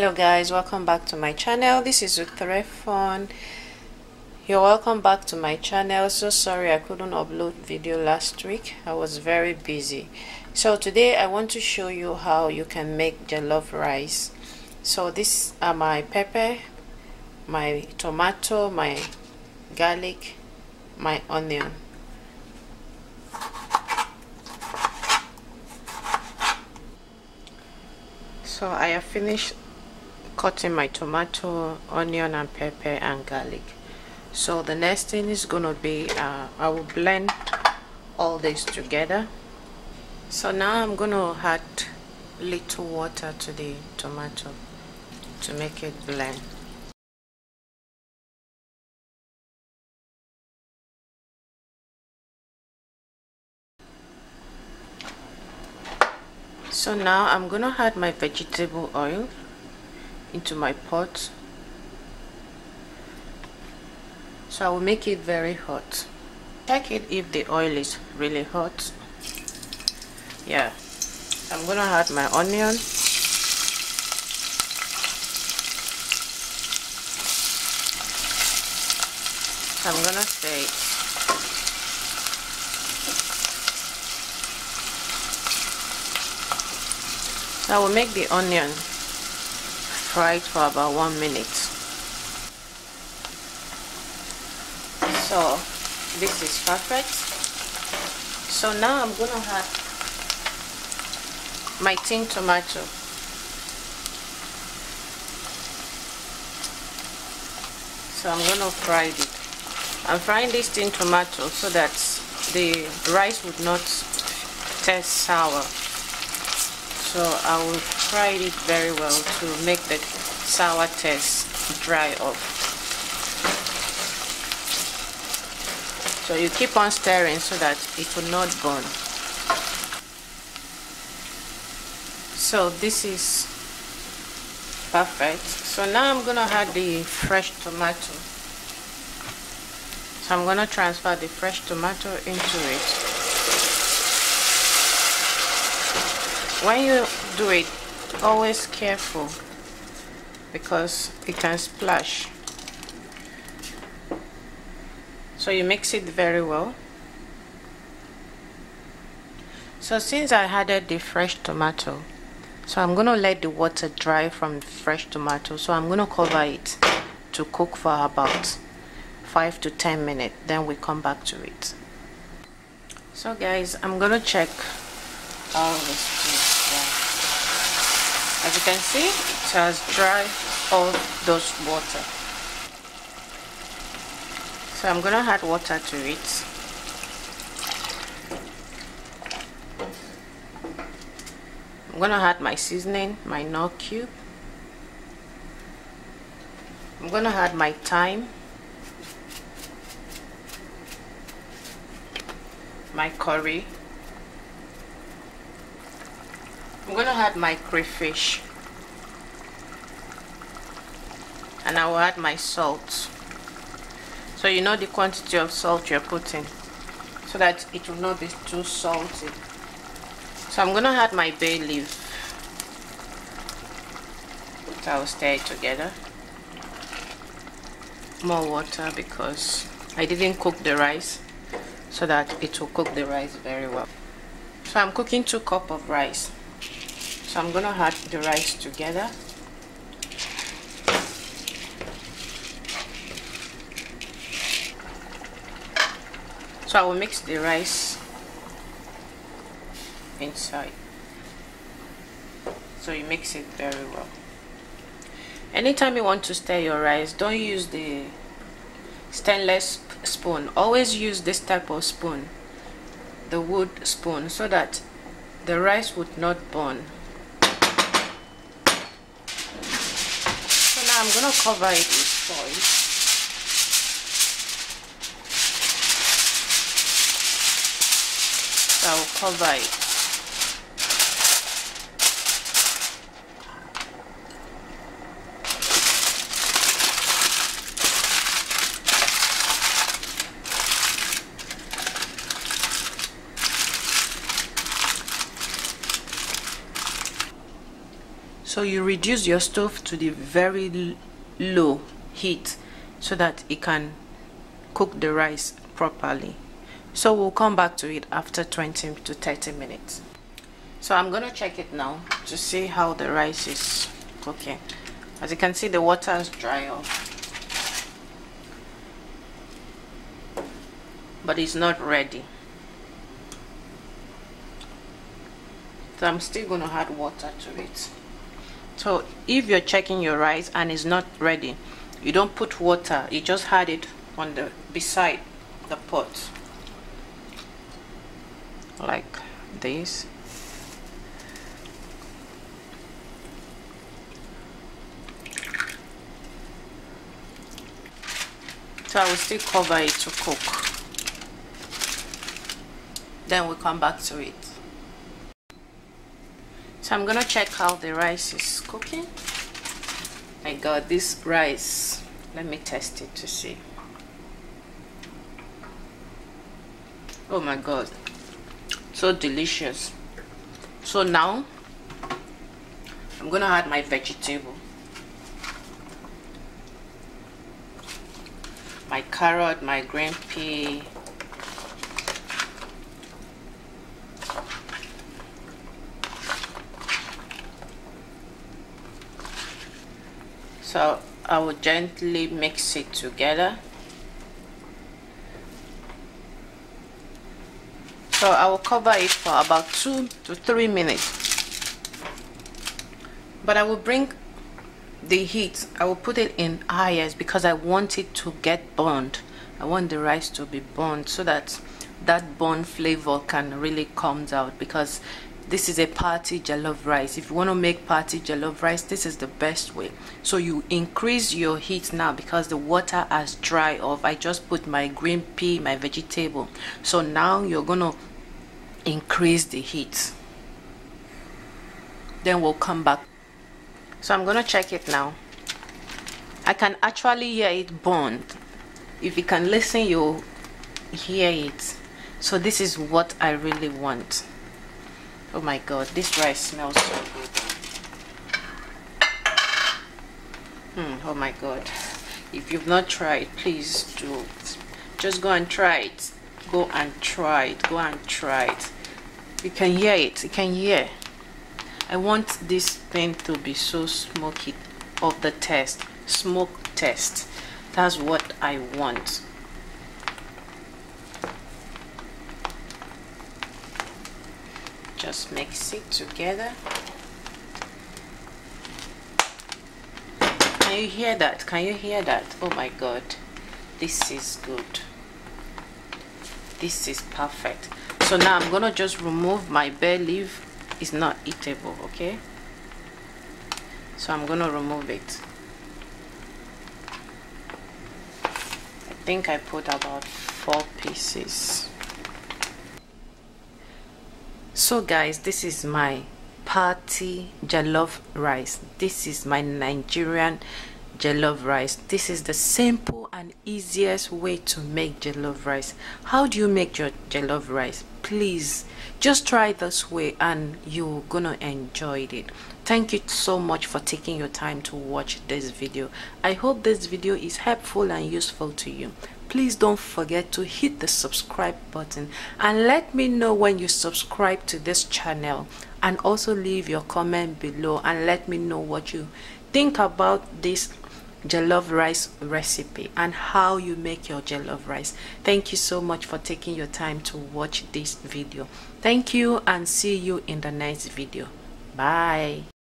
Hello guys, welcome back to my channel. This is Fun. You're welcome back to my channel. So sorry I couldn't upload video last week. I was very busy. So today I want to show you how you can make jollof rice. So these are my pepper, my tomato, my garlic, my onion. So I have finished cutting my tomato, onion and pepper and garlic. So the next thing is gonna be I will blend all this together. So now I'm gonna add little water to the tomato to make it blend. So now I'm gonna add my vegetable oil into my pot. So I will make it very hot. Check it if the oil is really hot. Yeah. I'm gonna add my onion. I'm gonna stir it. I will make the onion fried for about 1 minute. So this is perfect. So now I'm gonna add my tin tomato. So I'm gonna fry it. I'm frying this tin tomato so that the rice would not taste sour. So I will fry it very well to make the sour taste dry off. So you keep on stirring so that it will not burn. So this is perfect. So now I'm gonna add the fresh tomato. So I'm gonna transfer the fresh tomato into it. When you do it, always careful because it can splash. So you mix it very well. So since I added the fresh tomato, so I'm gonna let the water dry from the fresh tomato. So I'm gonna cover it to cook for about 5 to 10 minutes. Then we come back to it. So guys, I'm gonna check all this. As you can see, it has dried all those water. So I'm gonna add water to it. I'm gonna add my seasoning, my nut cube. I'm gonna add my thyme, my curry. I'm gonna add my crayfish, and I will add my salt. So you know the quantity of salt you're putting, so that it will not be too salty. So I'm gonna add my bay leaf. So I will stir it together. More water because I didn't cook the rice, so that it will cook the rice very well. So I'm cooking 2 cups of rice. So I'm gonna add the rice together. So I will mix the rice inside. So you mix it very well. Anytime you want to stir your rice, don't use the stainless spoon. Always use this type of spoon, the wood spoon, so that the rice would not burn. I'm gonna cover it with foil. So I will cover it. So you reduce your stove to the very low heat so that it can cook the rice properly. So we'll come back to it after 20 to 30 minutes. So I'm gonna check it now to see how the rice is cooking. As you can see, the water is dry off, but it's not ready. So I'm still gonna add water to it. So if you're checking your rice and it's not ready, you don't put water, you just add it on the beside the pot like this. So I will still cover it to cook. Then we'll come back to it. So I'm gonna check how the rice is cooking. I got this rice. Let me test it to see. Oh my god, so delicious. So now I'm gonna add my vegetable, my carrot, my green pea, so I will gently mix it together. So I will cover it for about 2 to 3 minutes, but I will bring the heat, I will put it in highest because I want it to get burned. I want the rice to be burned so that that burnt flavor can really come out, because this is a party jollof rice. If you want to make party jollof rice, this is the best way. So you increase your heat now because the water has dried off. I just put my green pea, my vegetable. So now you're gonna increase the heat. Then we'll come back. So I'm gonna check it now. I can actually hear it burn. If you can listen, you'll hear it. So this is what I really want. Oh my god, this rice smells so good. Oh my god, if you've not tried, please do. Just go and try it. Go and try it. Go and try it. You can hear it. You can hear. I want this thing to be so smoky of the taste. Smoke taste. That's what I want. Just mix it together. Can you hear that? Can you hear that? Oh my god, this is good. This is perfect. So now I'm gonna just remove my bay leaf. It's not eatable, okay? So I'm gonna remove it. I think I put about 4 pieces. So guys, this is my party jollof rice. This is my Nigerian jollof rice. This is the simple and easiest way to make jollof rice. How do you make your jollof rice? Please just try this way and you're gonna enjoy it. Thank you so much for taking your time to watch this video. I hope this video is helpful and useful to you. Please don't forget to hit the subscribe button and let me know when you subscribe to this channel, and also leave your comment below and let me know what you think about this jollof rice recipe and how you make your jollof rice. Thank you so much for taking your time to watch this video. Thank you and see you in the next video. Bye.